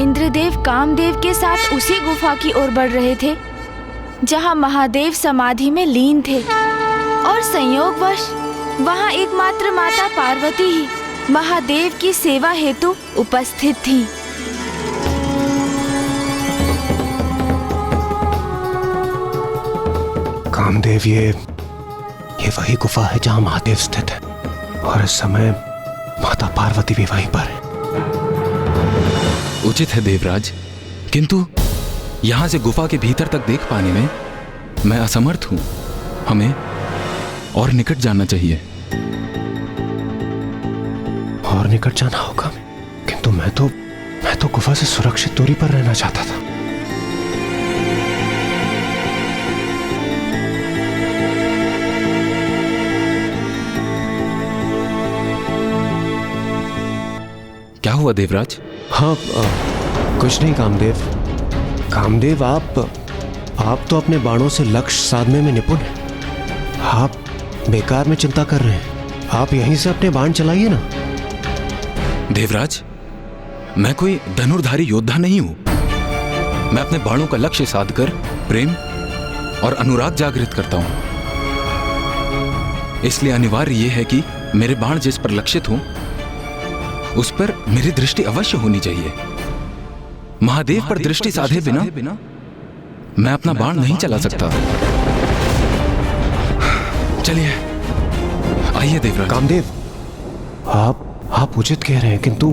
इंद्रदेव कामदेव के साथ उसी गुफा की ओर बढ़ रहे थे जहां महादेव समाधि में लीन थे, और संयोगवश वहां एकमात्र माता पार्वती ही महादेव की सेवा हेतु उपस्थित थी। कामदेव, ये वही गुफा है जहां महादेव स्थित है, और इस समय माता पार्वती भी वहीं पर है। उचित है देवराज, किंतु यहां से गुफा के भीतर तक देख पाने में मैं असमर्थ हूं। हमें और निकट जाना चाहिए। और निकट जाना होगा, किंतु मैं तो गुफा से सुरक्षित दूरी पर रहना चाहता था। क्या हुआ देवराज? हाँ, कुछ नहीं कामदेव। कामदेव, आप तो अपने बाणों से लक्ष्य साधने में निपुण हैं। आप बेकार में चिंता कर रहे हैं। आप यहीं से अपने बाण चलाइए ना। देवराज, मैं कोई धनुर्धारी योद्धा नहीं हूं। मैं अपने बाणों का लक्ष्य साधकर प्रेम और अनुराग जागृत करता हूं। इसलिए अनिवार्य यह है कि मेरे बाण जिस पर लक्षित हों उस पर मेरी दृष्टि अवश्य होनी चाहिए। महादेव पर दृष्टि साधे बिना मैं अपना बाण नहीं चला सकता। चलिए, आइए देवराज। कामदेव, आप उचित कह रहे हैं, किंतु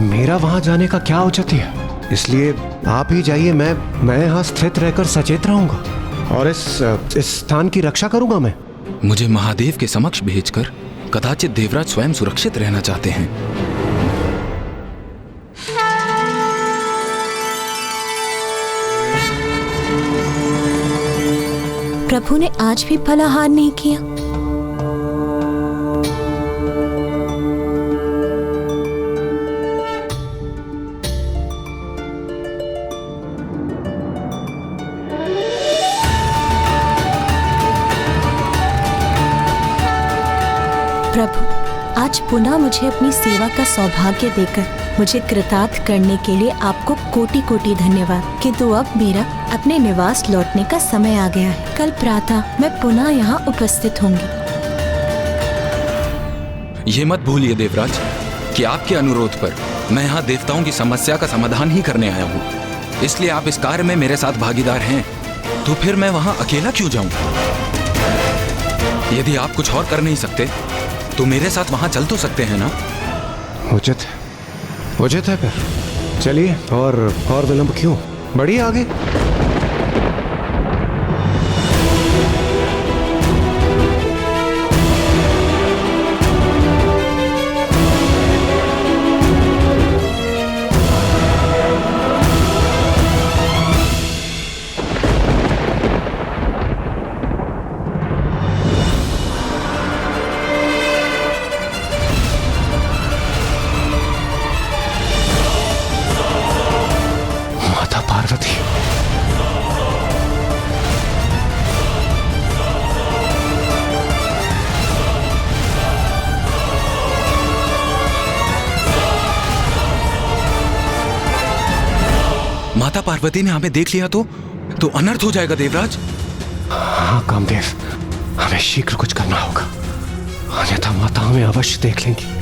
मेरा वहां जाने का क्या औचित्य है? इसलिए आप ही जाइए। मैं यहां स्थित रहकर सचेत रहूंगा और इस स्थान की रक्षा करूंगा। मैं मुझे महादेव के समक्ष भेजकर कदाचित देवराज स्वयं सुरक्षित रहना चाहते हैं। प्रभु ने आज भी फलाहार नहीं किया। प्रभु, आज पुनः मुझे अपनी सेवा का सौभाग्य देकर मुझे कृतार्थ करने के लिए आपको कोटि कोटि धन्यवाद। किंतु अब मेरा अपने निवास लौटने का समय आ गया है। कल प्रातः मैं पुनः यहाँ उपस्थित होंगी। ये मत भूलिए देवराज कि आपके अनुरोध पर मैं यहाँ देवताओं की समस्या का समाधान ही करने आया हूँ। इसलिए आप इस कार्य में मेरे साथ भागीदार हैं, तो फिर मैं वहाँ अकेला क्यों जाऊँ? यदि आप कुछ और कर नहीं सकते तो मेरे साथ वहां चल तो सकते हैं ना? उचित है। फिर चलिए, और विलंब क्यों? बढ़िए आगे। माता पार्वती ने हमें देख लिया तो अनर्थ हो जाएगा देवराज। हाँ कामदेव, हमें शीघ्र कुछ करना होगा, अन्यथा माता हमें अवश्य देख लेंगी।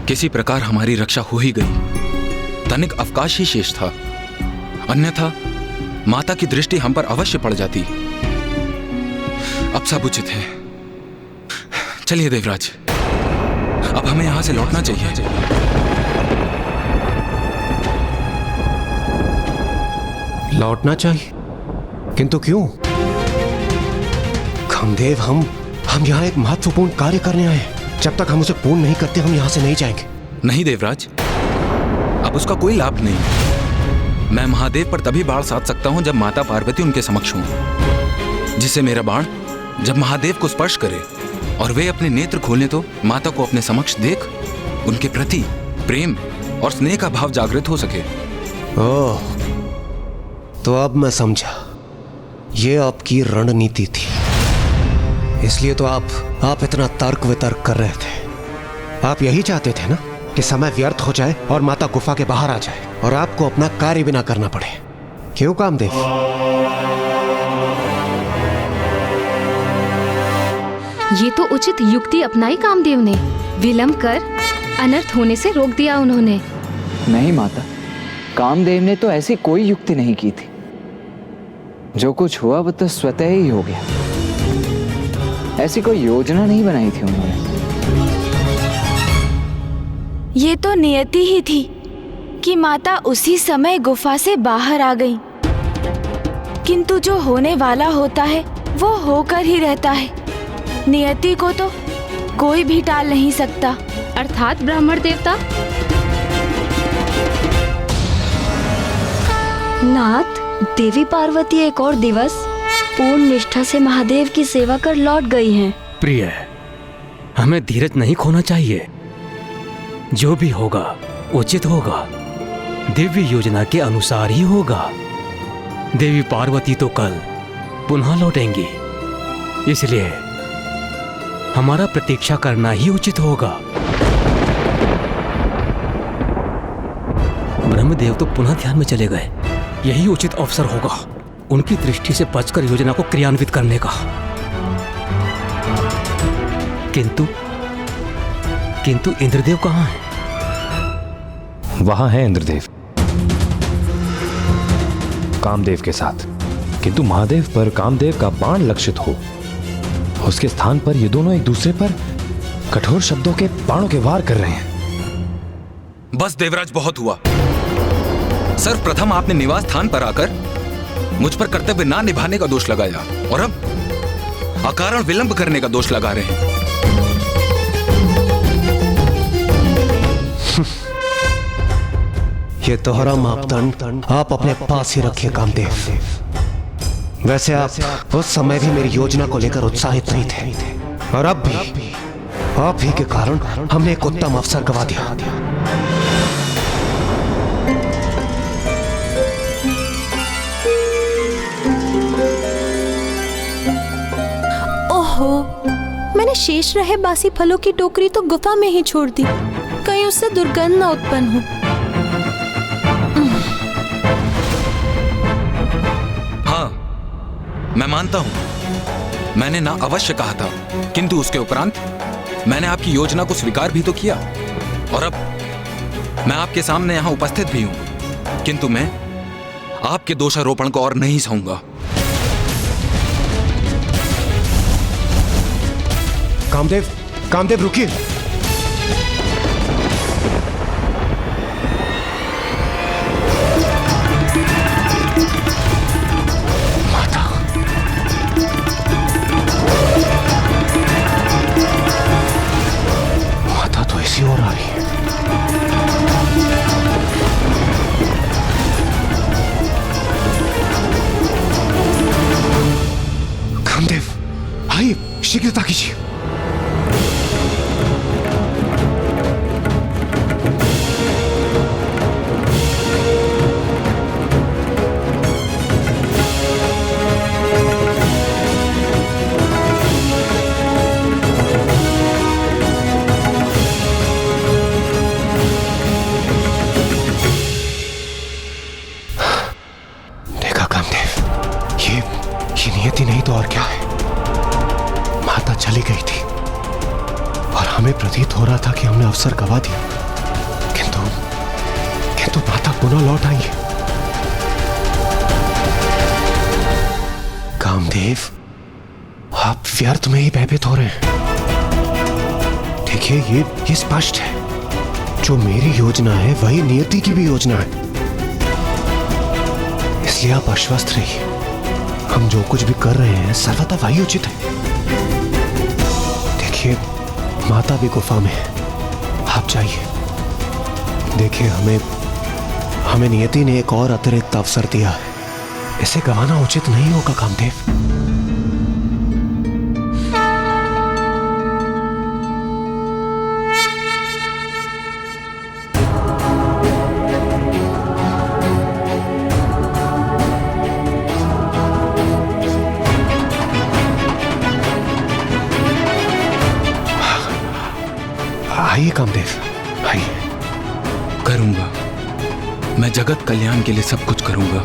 किसी प्रकार हमारी रक्षा हो ही गई। तनिक अवकाश ही शेष था, अन्यथा माता की दृष्टि हम पर अवश्य पड़ जाती। अब सब उचित है। चलिए देवराज, अब हमें यहां से लौटना चाहिए। लौटना चाहिए? किंतु क्यों? कामदेव, हम यहाँ एक महत्वपूर्ण कार्य करने आए हैं। जब तक हम उसे पूर्ण नहीं करते हम यहाँ से नहीं जाएंगे। नहीं देवराज, अब उसका कोई लाभ नहीं। मैं महादेव पर तभी बाण साध सकता हूं जब माता पार्वती उनके समक्ष हों, जिससे मेरा बाण जब महादेव को स्पर्श करे और वे अपने नेत्र खोलें तो माता को अपने समक्ष देख उनके प्रति प्रेम और स्नेह का भाव जागृत हो सके। ओह, तो अब मैं समझा, ये आपकी रणनीति थी। इसलिए तो आप इतना तर्क वितर्क कर रहे थे। आप यही चाहते थे ना कि समय व्यर्थ हो जाए और माता गुफा के बाहर आ जाए और आपको अपना कार्य भी ना करना पड़े। क्यों कामदेव? ये तो उचित युक्ति अपनाई कामदेव ने। विलंब कर अनर्थ होने से रोक दिया उन्होंने। नहीं माता, कामदेव ने तो ऐसी कोई युक्ति नहीं की थी। जो कुछ हुआ वो तो स्वतः ही हो गया। ऐसी कोई योजना नहीं बनाई थी उन्होंने। ये तो नियति ही थी कि माता उसी समय गुफा से बाहर आ गई। किंतु जो होने वाला होता है वो होकर ही रहता है। नियति को तो कोई भी टाल नहीं सकता। अर्थात ब्राह्मण देवता। नाथ, देवी पार्वती एक और दिवस पूर्ण निष्ठा से महादेव की सेवा कर लौट गई हैं। प्रिय, हमें धीरज नहीं खोना चाहिए। जो भी होगा उचित होगा, दिव्य योजना के अनुसार ही होगा। देवी पार्वती तो कल पुनः लौटेंगी, इसलिए हमारा प्रतीक्षा करना ही उचित होगा। ब्रह्मदेव तो पुनः ध्यान में चले गए। यही उचित अवसर होगा उनकी दृष्टि से बचकर योजना को क्रियान्वित करने का। किंतु इंद्रदेव कहाँ हैं? वहां है इंद्रदेव, कामदेव के साथ। किंतु महादेव पर कामदेव का बाण लक्षित हो, उसके स्थान पर ये दोनों एक दूसरे पर कठोर शब्दों के बाणों के वार कर रहे हैं। बस देवराज, बहुत हुआ। सर्वप्रथम आपने निवास स्थान पर आकर मुझ पर कर्तव्य ना निभाने का दोष लगाया और अब अकारण विलंब करने का दोष लगा रहे हैं। ये दोहरा मापदंड आप अपने पास ही रखिए कामदेव। वैसे आप उस समय भी मेरी योजना को लेकर उत्साहित नहीं थे, और अब भी आप ही के कारण हमने एक उत्तम अवसर गंवा दिया। ओहो, मैंने शेष रहे बासी फलों की टोकरी तो गुफा में ही छोड़ दी। कहीं उससे दुर्गंध न उत्पन्न हो। हाँ, मैं मानता हूं, मैंने ना अवश्य कहा था, किंतु उसके उपरांत मैंने आपकी योजना को स्वीकार भी तो किया और अब मैं आपके सामने यहां उपस्थित भी हूं। किंतु मैं आपके दोषारोपण को और नहीं सहूंगा। कामदेव रुकिए। माता तो इसी ओर आ रही है। कामदेव, आइए, शीघ्रता कीजिए। नियति नहीं तो और क्या है। माता चली गई थी और हमें प्रतीत हो रहा था कि हमने अवसर गंवा दिया, किंतु माता पुनः लौट आई है। कामदेव, आप व्यर्थ में ही भयभीत हो रहे हैं। देखिए, ये स्पष्ट है, जो मेरी योजना है वही नियति की भी योजना है, इसलिए आप आश्वस्त रहिए। हम जो कुछ भी कर रहे हैं सर्वथा वही उचित है। देखिए, माता भी गुफा में है, आप जाइए। देखिए, हमें नियति ने एक और अतिरिक्त अवसर दिया है, इसे गंवाना उचित नहीं होगा कामदेव। आइए कामदेव, आइए। करूंगा, मैं जगत कल्याण के लिए सब कुछ करूंगा।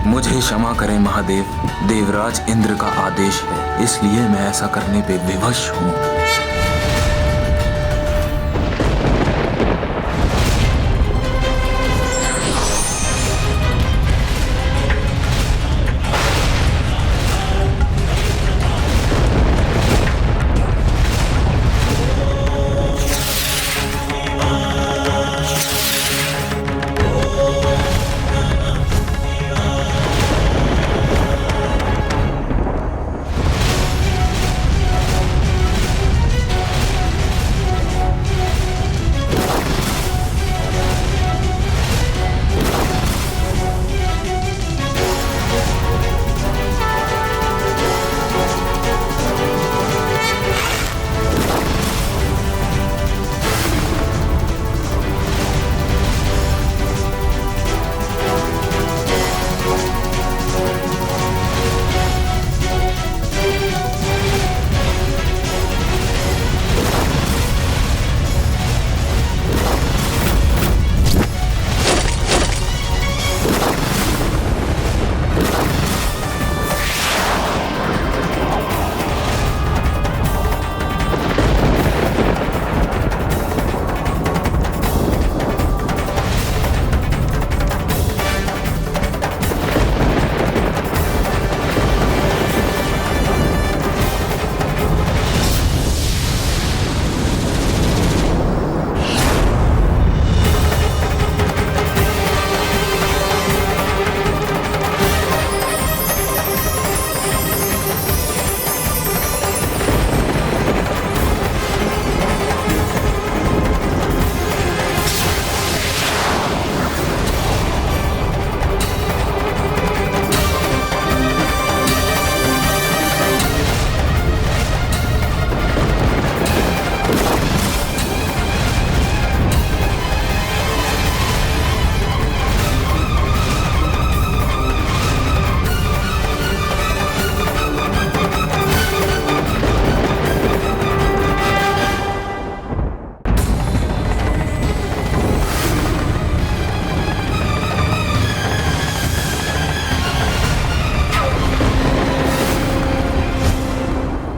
मुझे क्षमा करें महादेव, देवराज इंद्र का आदेश है, इसलिए मैं ऐसा करने पे विवश हूं।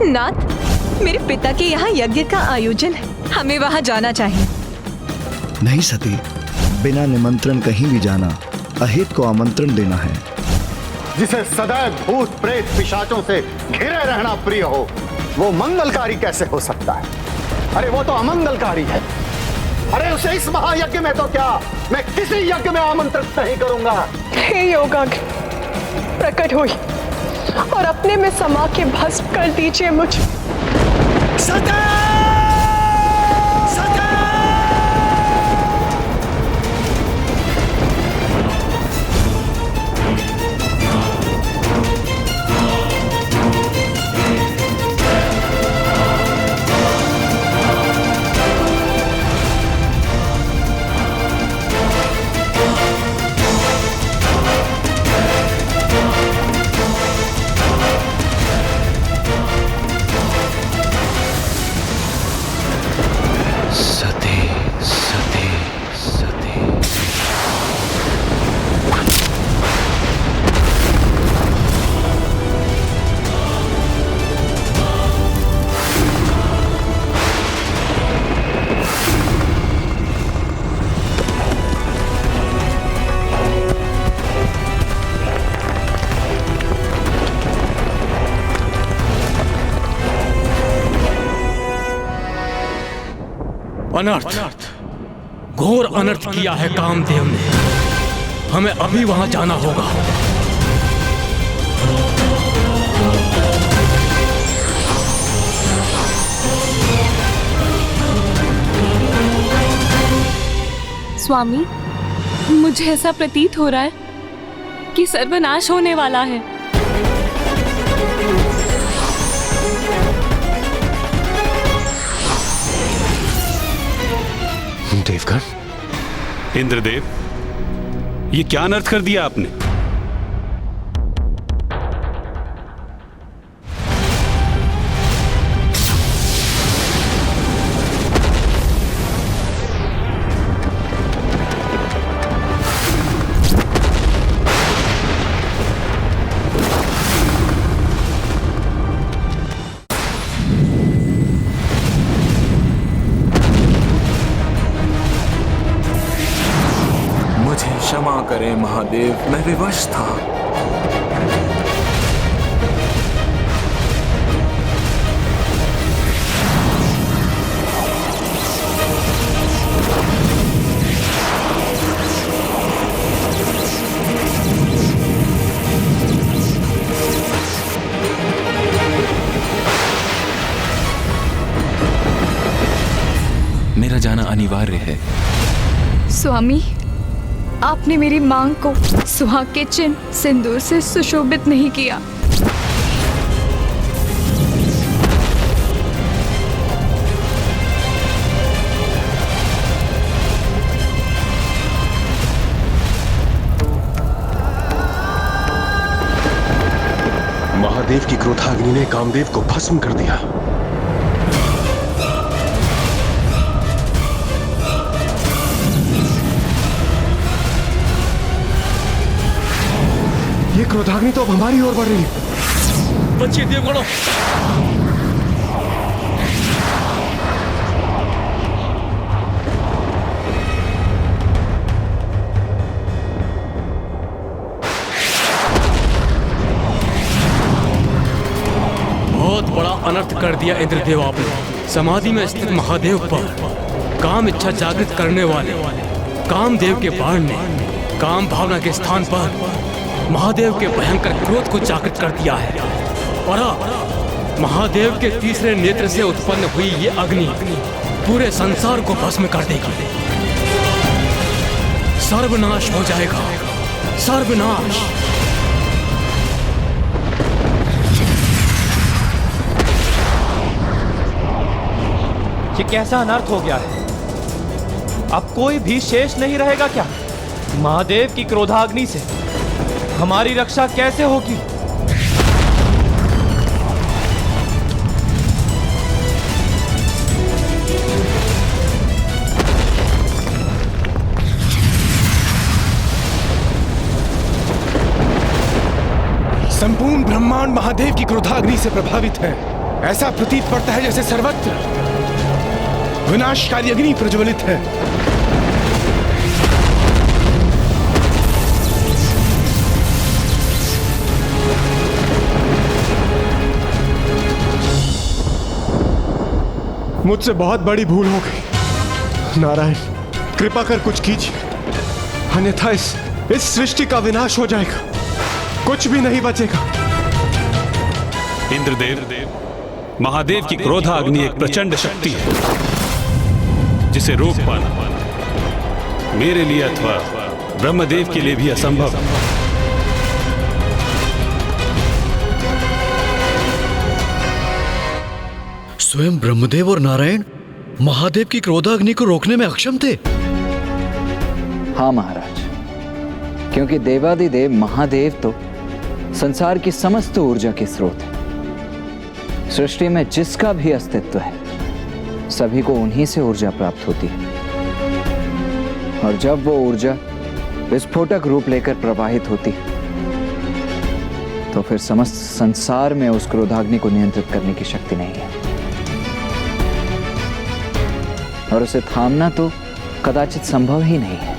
नाथ, मेरे पिता के यहाँ यज्ञ का आयोजन है, हमें वहाँ जाना चाहिए। नहीं सती, बिना निमंत्रण कहीं भी जाना अहित को आमंत्रण देना है। जिसे सदैव भूत प्रेत पिशाचों से घिरे रहना प्रिय हो, वो मंगलकारी कैसे हो सकता है? अरे वो तो अमंगलकारी है। अरे उसे इस महायज्ञ में तो क्या, मैं किसी यज्ञ में आमंत्रित नहीं करूंगा। हे योगाग्नि, प्रकट हुई, और अपने में समा के भस्म कर दीजिए मुझे। अनर्थ, घोर अनर्थ किया है कामदेव ने। हमें अभी वहां जाना होगा। स्वामी, मुझे ऐसा प्रतीत हो रहा है कि सर्वनाश होने वाला है। देवगण, इंद्रदेव, ये क्या अनर्थ कर दिया आपने? क्षमा करें महादेव, मैं विवश था। मेरा जाना अनिवार्य है। स्वामी, आपने मेरी मांग को सुहाग के चिन्ह सिंदूर से सुशोभित नहीं किया। महादेव की क्रोधाग्नि ने कामदेव को भस्म कर दिया। ये क्रोधाग्नि तो अब हमारी ओर बढ़ रही है। बचिए देवगणों। बहुत बड़ा अनर्थ कर दिया इंद्रदेव आपने। समाधि में स्थित महादेव पर काम इच्छा जागृत करने वाले कामदेव के बाण ने काम भावना के स्थान पर महादेव के भयंकर क्रोध को जागृत कर दिया है। और अब महादेव के तीसरे नेत्र से उत्पन्न हुई ये अग्नि पूरे संसार को भस्म कर देगी। सर्वनाश हो जाएगा, सर्वनाश। ये कैसा अनर्थ हो गया है? अब कोई भी शेष नहीं रहेगा क्या? महादेव की क्रोधाग्नि से हमारी रक्षा कैसे होगी? संपूर्ण ब्रह्मांड महादेव की क्रोधाग्नि से प्रभावित है। ऐसा प्रतीत पड़ता है जैसे सर्वत्र विनाशकारी अग्नि प्रज्वलित है। मुझसे बहुत बड़ी भूल हो गई। नारायण, कृपा कर कुछ कीजिए, अन्यथा इस सृष्टि का विनाश हो जाएगा, कुछ भी नहीं बचेगा। इंद्रदेव, महादेव की क्रोधाग्नि एक प्रचंड शक्ति है जिसे रोक पाना मेरे लिए अथवा ब्रह्मदेव के लिए भी असंभव है। स्वयं ब्रह्मदेव और नारायण महादेव की क्रोधाग्नि को रोकने में अक्षम थे। हाँ महाराज, क्योंकि देवादिदेव महादेव तो संसार की समस्त ऊर्जा के स्रोत है। सृष्टि में जिसका भी अस्तित्व है सभी को उन्हीं से ऊर्जा प्राप्त होती है, और जब वो ऊर्जा विस्फोटक रूप लेकर प्रवाहित होती है तो फिर समस्त संसार में उस क्रोधाग्नि को नियंत्रित करने की शक्ति नहीं है, और उसे थामना तो कदाचित संभव ही नहीं है।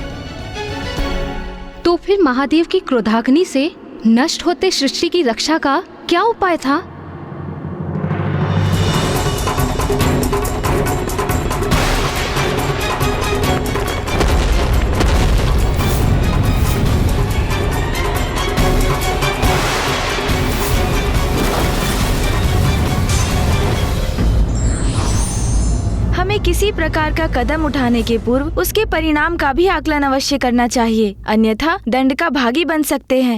तो फिर महादेव की क्रोधाग्नि से नष्ट होते सृष्टि की रक्षा का क्या उपाय था? हमें किसी प्रकार का कदम उठाने के पूर्व उसके परिणाम का भी आकलन अवश्य करना चाहिए, अन्यथा दंड का भागी बन सकते हैं।